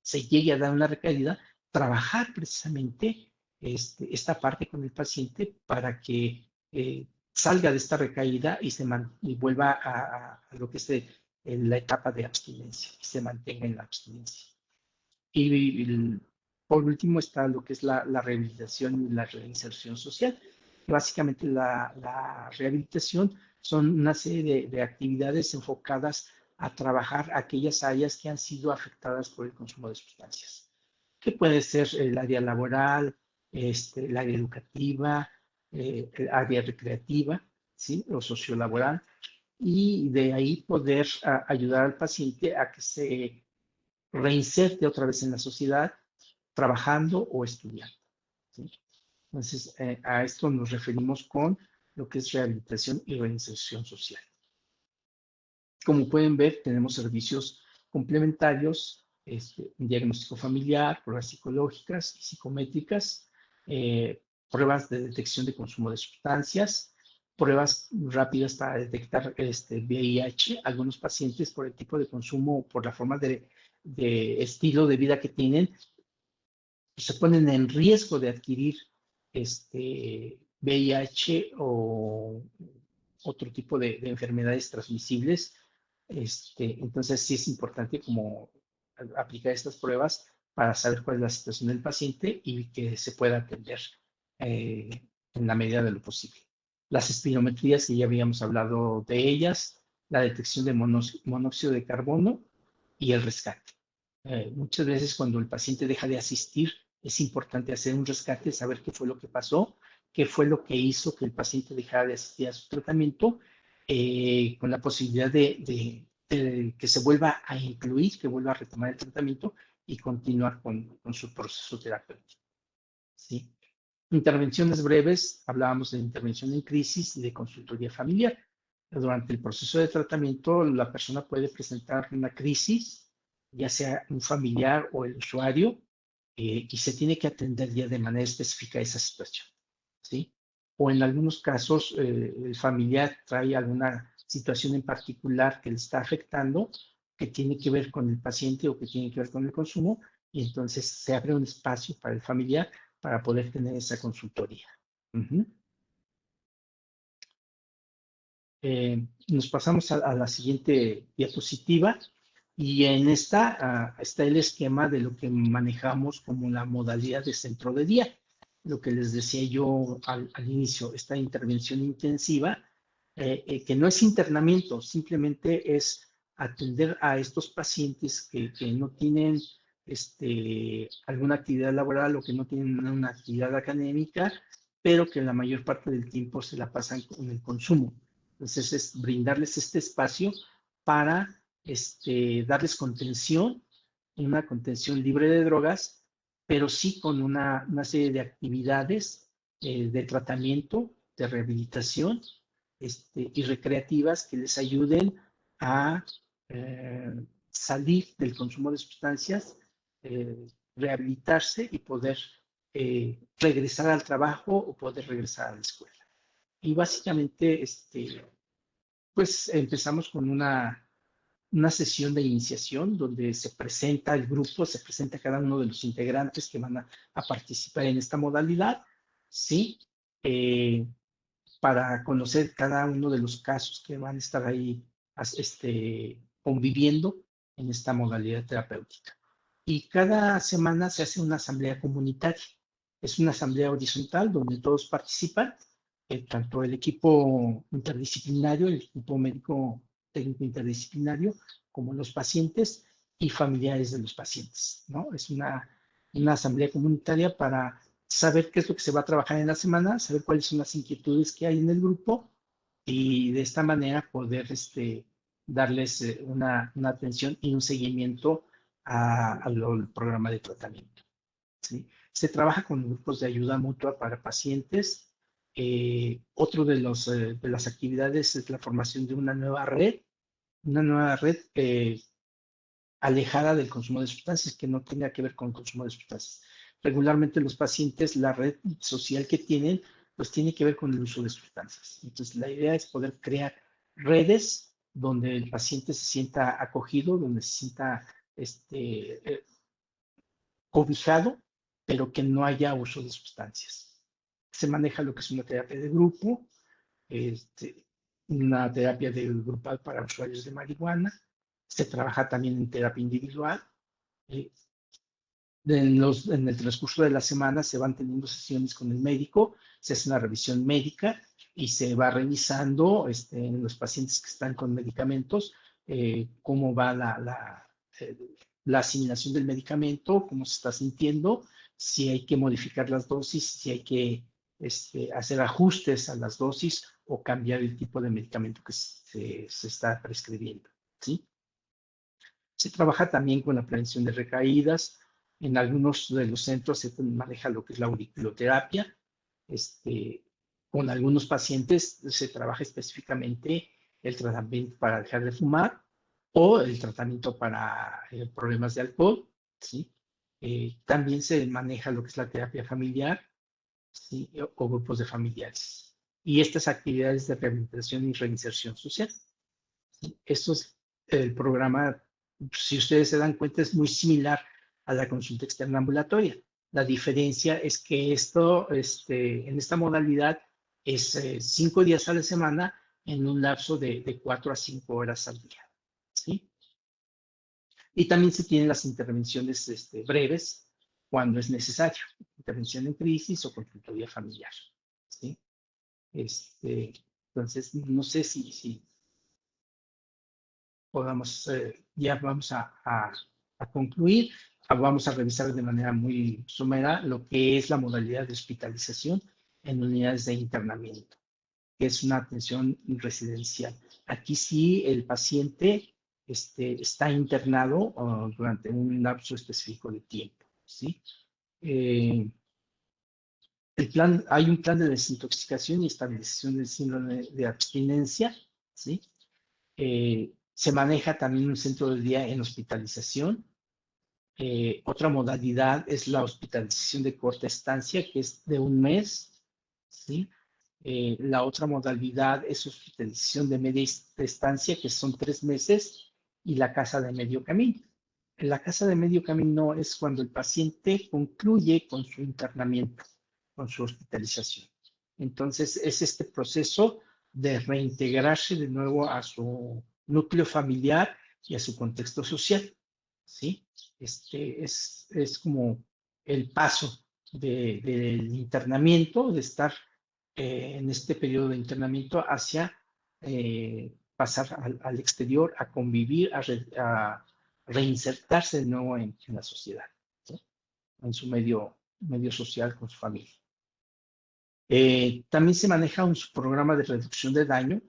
se llegue a dar una recaída, trabajar precisamente esta parte con el paciente para que salga de esta recaída y vuelva a lo que es la etapa de abstinencia, y se mantenga en la abstinencia. Y por último está lo que es la rehabilitación y la reinserción social. Básicamente la rehabilitación son una serie de actividades enfocadas a trabajar aquellas áreas que han sido afectadas por el consumo de sustancias, que puede ser el área laboral, el área educativa, el área recreativa, ¿sí? O sociolaboral, y de ahí poder ayudar al paciente a que se reinserte otra vez en la sociedad, trabajando o estudiando, ¿sí? Entonces, a esto nos referimos con lo que es rehabilitación y reinserción social. Como pueden ver, tenemos servicios complementarios, un diagnóstico familiar, pruebas psicológicas y psicométricas, pruebas de detección de consumo de sustancias, pruebas rápidas para detectar VIH. Algunos pacientes, por el tipo de consumo o por la forma de estilo de vida que tienen, pues se ponen en riesgo de adquirir VIH o otro tipo de enfermedades transmisibles. Entonces sí es importante como aplicar estas pruebas para saber cuál es la situación del paciente y que se pueda atender en la medida de lo posible. Las espirometrías, que ya habíamos hablado de ellas, la detección de monóxido de carbono y el rescate. Muchas veces cuando el paciente deja de asistir, es importante hacer un rescate, saber qué fue lo que pasó, qué fue lo que hizo que el paciente dejara de asistir a su tratamiento, con la posibilidad de que se vuelva a incluir, que vuelva a retomar el tratamiento y continuar con su proceso terapéutico. ¿Sí? Intervenciones breves, hablábamos de intervención en crisis y de consultoría familiar. Durante el proceso de tratamiento, la persona puede presentar una crisis, ya sea un familiar o el usuario, y se tiene que atender ya de manera específica esa situación, ¿sí? O en algunos casos, el familiar trae alguna situación en particular que le está afectando, que tiene que ver con el paciente o que tiene que ver con el consumo, y entonces se abre un espacio para el familiar para poder tener esa consultoría. Nos pasamos a la siguiente diapositiva y en esta está el esquema de lo que manejamos como la modalidad de centro de día. Lo que les decía yo al inicio, esta intervención intensiva, que no es internamiento, simplemente es atender a estos pacientes que no tienen alguna actividad laboral o que no tienen una actividad académica, pero que la mayor parte del tiempo se la pasan con el consumo. Entonces, es brindarles este espacio para darles contención, una contención libre de drogas, pero sí con una serie de actividades de tratamiento, de rehabilitación y recreativas que les ayuden a salir del consumo de sustancias, rehabilitarse y poder regresar al trabajo o poder regresar a la escuela. Y básicamente, pues empezamos con una sesión de iniciación donde se presenta el grupo, se presenta cada uno de los integrantes que van a participar en esta modalidad, ¿sí? Para conocer cada uno de los casos que van a estar ahí conviviendo en esta modalidad terapéutica. Y cada semana se hace una asamblea comunitaria. Es una asamblea horizontal donde todos participan, tanto el equipo interdisciplinario, el equipo médico técnico interdisciplinario, como los pacientes y familiares de los pacientes, ¿no? Es una asamblea comunitaria para saber qué es lo que se va a trabajar en la semana, saber cuáles son las inquietudes que hay en el grupo y de esta manera poder darles una atención y un seguimiento al programa de tratamiento, ¿sí? Se trabaja con grupos de ayuda mutua para pacientes. Otro de las actividades es la formación de una nueva red alejada del consumo de sustancias, que no tenga que ver con el consumo de sustancias. Regularmente los pacientes, la red social que tienen, pues tiene que ver con el uso de sustancias. Entonces, la idea es poder crear redes donde el paciente se sienta acogido, donde se sienta cobijado, pero que no haya uso de sustancias. Se maneja lo que es una terapia de grupo, una terapia de grupal para usuarios de marihuana. Se trabaja también en terapia individual. Eh, en el transcurso de la semana se van teniendo sesiones con el médico, se hace una revisión médica y se va revisando en los pacientes que están con medicamentos, cómo va la asimilación del medicamento, cómo se está sintiendo, si hay que modificar las dosis, si hay que hacer ajustes a las dosis o cambiar el tipo de medicamento que se está prescribiendo, ¿sí? Se trabaja también con la prevención de recaídas. En algunos de los centros se maneja lo que es la auriculoterapia. Con algunos pacientes se trabaja específicamente el tratamiento para dejar de fumar. o el tratamiento para problemas de alcohol, ¿sí? También se maneja lo que es la terapia familiar, ¿sí? O grupos de familiares. Y estas actividades de rehabilitación y reinserción social. ¿Sí? Esto es el programa, si ustedes se dan cuenta, es muy similar a la consulta externa ambulatoria. La diferencia es que en esta modalidad es 5 días a la semana en un lapso de 4 a 5 horas al día. ¿Sí? Y también se tienen las intervenciones breves cuando es necesario, intervención en crisis o consultoría familiar. ¿Sí? Este, entonces, no sé si podamos, ya vamos a concluir. Vamos a revisar de manera muy somera lo que es la modalidad de hospitalización en unidades de internamiento, que es una atención residencial. Aquí sí el paciente está internado durante un lapso específico de tiempo, ¿sí? Eh, hay un plan de desintoxicación y estabilización del síndrome de abstinencia, ¿sí? Se maneja también un centro de día en hospitalización. Otra modalidad es la hospitalización de corta estancia, que es de un mes, ¿sí? La otra modalidad es hospitalización de media estancia, que son 3 meses, y la casa de medio camino. En la casa de medio camino es cuando el paciente concluye con su internamiento, con su hospitalización. Entonces, es este proceso de reintegrarse de nuevo a su núcleo familiar y a su contexto social, ¿sí? Es como el paso del internamiento, de estar en este periodo de internamiento hacia pasar al exterior, a convivir, a reinsertarse de nuevo en la sociedad, ¿sí? En su medio social con su familia. También se maneja un programa de reducción de daño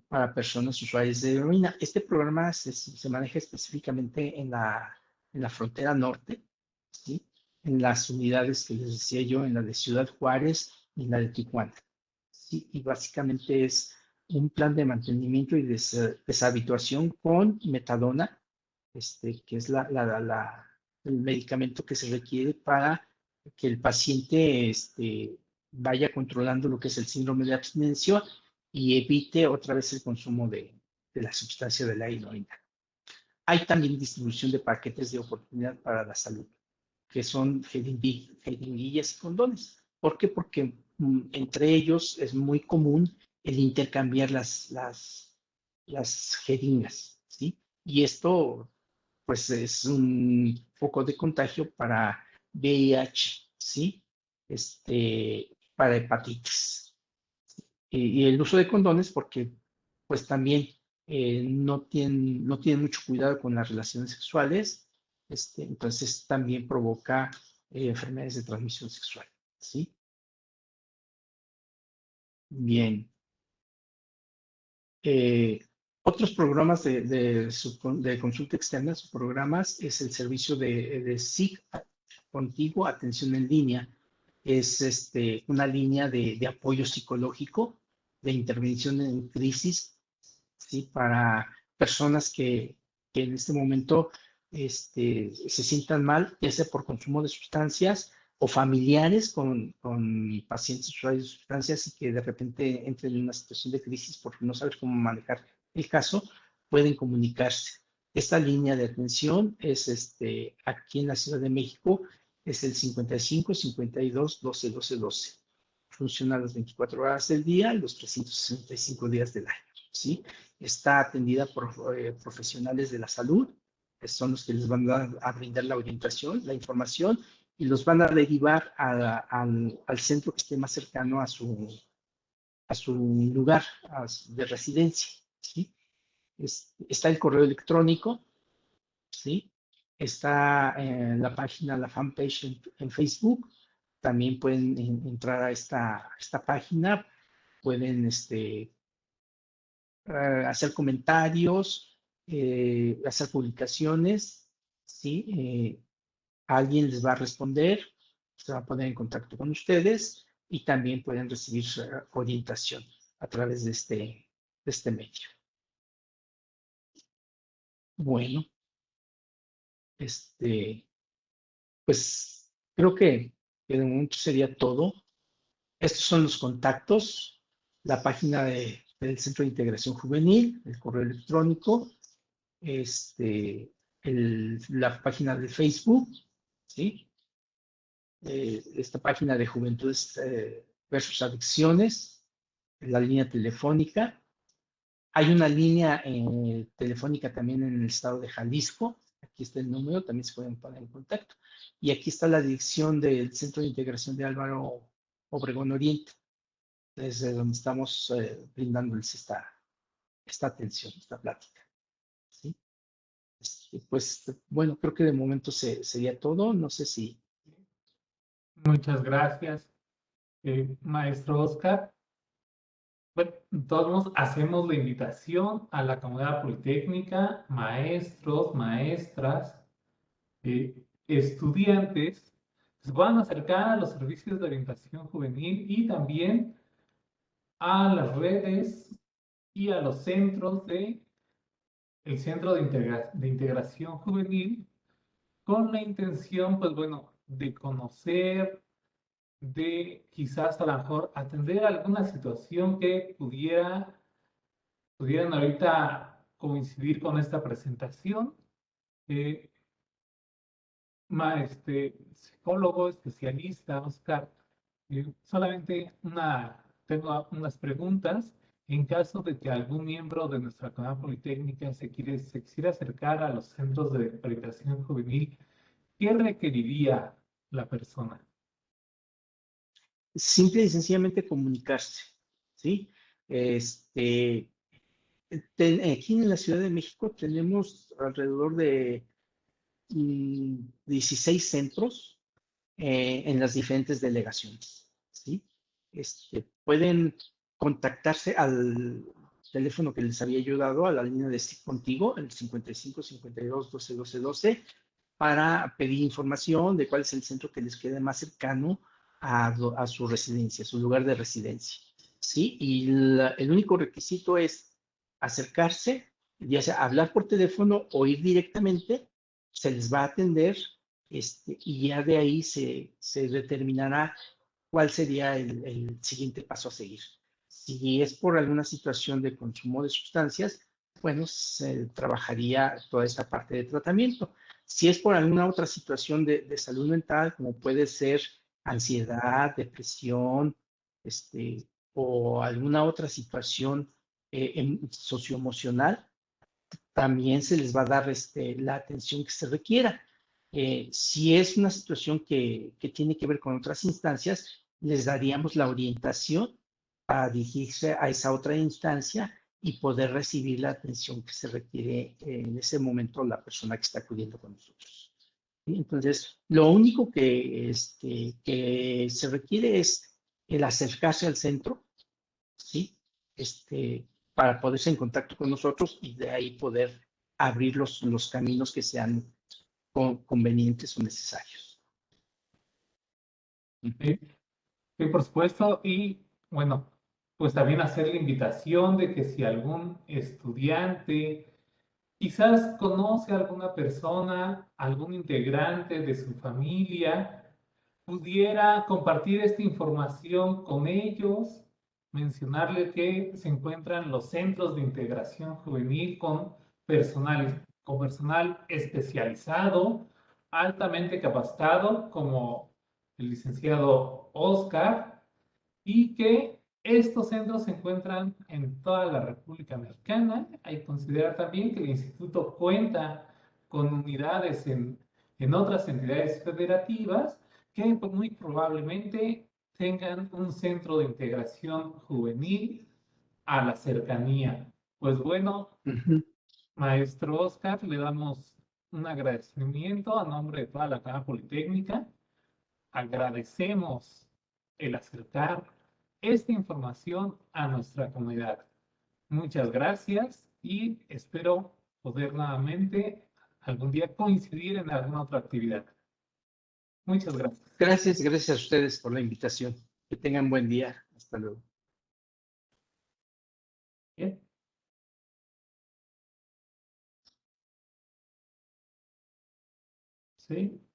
para personas usuarias de heroína. Este programa se maneja específicamente en la frontera norte, ¿sí? En las unidades que les decía yo, en la de Ciudad Juárez y en la de Tijuana. ¿Sí? Y básicamente es un plan de mantenimiento y deshabituación con metadona, que es el medicamento que se requiere para que el paciente vaya controlando lo que es el síndrome de abstinencia y evite otra vez el consumo de la sustancia de la heroína. Hay también distribución de paquetes de oportunidad para la salud, que son jeringuillas y condones. ¿Por qué? Porque entre ellos es muy común el intercambiar las jeringas, ¿sí? Y esto, pues, es un foco de contagio para VIH, ¿sí? Para hepatitis. Y el uso de condones porque, pues, también no tienen mucho cuidado con las relaciones sexuales, entonces también provoca enfermedades de transmisión sexual, ¿sí? Bien. Eh, Otros programas de consulta externa, sus programas, es el servicio de SIG Contigo, atención en línea. Es una línea de apoyo psicológico, de intervención en crisis, ¿sí? Para personas que en este momento se sientan mal, ya sea por consumo de sustancias o familiares con pacientes usuarios de sustancias y que de repente entren en una situación de crisis porque no saben cómo manejar el caso, pueden comunicarse. Esta línea de atención es aquí en la Ciudad de México, es el 55 52 12 12 12. Funciona las 24 horas del día, los 365 días del año, ¿sí? Está atendida por profesionales de la salud, que son los que les van a brindar la orientación, la información, y los van a derivar al centro que esté más cercano a su lugar de residencia, ¿sí? Está el correo electrónico, ¿sí? Está en la página, la fanpage en Facebook. También pueden entrar a esta página, pueden hacer comentarios, hacer publicaciones, ¿sí? Alguien les va a responder, se va a poner en contacto con ustedes y también pueden recibir orientación a través de este medio. Bueno, pues creo que de momento sería todo. Estos son los contactos, la página del Centro de Integración Juvenil, el correo electrónico, la página de Facebook, ¿sí? Esta página de Juventudes versus Adicciones, la línea telefónica. Hay una línea telefónica también en el estado de Jalisco. Aquí está el número, también se pueden poner en contacto. Y aquí está la dirección del Centro de Integración de Álvaro Obregón Oriente, desde donde estamos brindándoles esta atención, esta plática. ¿Sí? Pues bueno, creo que de momento sería todo. No sé si... Muchas gracias, maestro Oscar. Bueno, de todos modos, hacemos la invitación a la comunidad politécnica, maestros, maestras, estudiantes, se puedan acercar a los servicios de orientación juvenil y también a las redes y a los centros el Centro de Integración Juvenil con la intención, pues bueno, de conocer, de quizás a lo mejor atender alguna situación que pudieran ahorita coincidir con esta presentación. Eh, Psicólogo, especialista, Oscar, solamente tengo unas preguntas. En caso de que algún miembro de nuestra comunidad politécnica se quisiera acercar a los centros de orientación juvenil, ¿qué requeriría la persona? Simple y sencillamente comunicarse, ¿sí? Este, aquí en la Ciudad de México tenemos alrededor de 16 centros en las diferentes delegaciones, ¿sí? Pueden contactarse al teléfono que les había ayudado, a la línea de Stick Contigo, el 55 52 12 12 12, para pedir información de cuál es el centro que les quede más cercano a su residencia, a su lugar de residencia, ¿sí? Y el único requisito es acercarse, ya sea hablar por teléfono o ir directamente, se les va a atender, y ya de ahí se determinará cuál sería el siguiente paso a seguir. Si es por alguna situación de consumo de sustancias, bueno, se trabajaría toda esta parte de tratamiento. Si es por alguna otra situación de salud mental, como puede ser ansiedad, depresión, o alguna otra situación socioemocional, también se les va a dar la atención que se requiera. Si es una situación que tiene que ver con otras instancias, les daríamos la orientación para dirigirse a esa otra instancia y poder recibir la atención que se requiere en ese momento la persona que está acudiendo con nosotros. ¿Sí? Entonces, lo único que se requiere es el acercarse al centro, ¿sí? Para poderse en contacto con nosotros y de ahí poder abrir los caminos que sean convenientes o necesarios. Sí, sí, por supuesto. Y bueno, pues también hacer la invitación de que si algún estudiante quizás conoce a alguna persona, algún integrante de su familia, pudiera compartir esta información con ellos, mencionarle que se encuentran los centros de integración juvenil con personal especializado, altamente capacitado, como el licenciado Oscar, y que estos centros se encuentran en toda la República Mexicana. Hay que considerar también que el instituto cuenta con unidades en otras entidades federativas que pues, muy probablemente tengan un centro de integración juvenil a la cercanía. Pues bueno, maestro Oscar, le damos un agradecimiento a nombre de toda la Cámara Politécnica. Agradecemos el acercar esta información a nuestra comunidad. Muchas gracias y espero poder nuevamente algún día coincidir en alguna otra actividad. Muchas gracias. Gracias a ustedes por la invitación. Que tengan buen día. Hasta luego. Bien. ¿sí?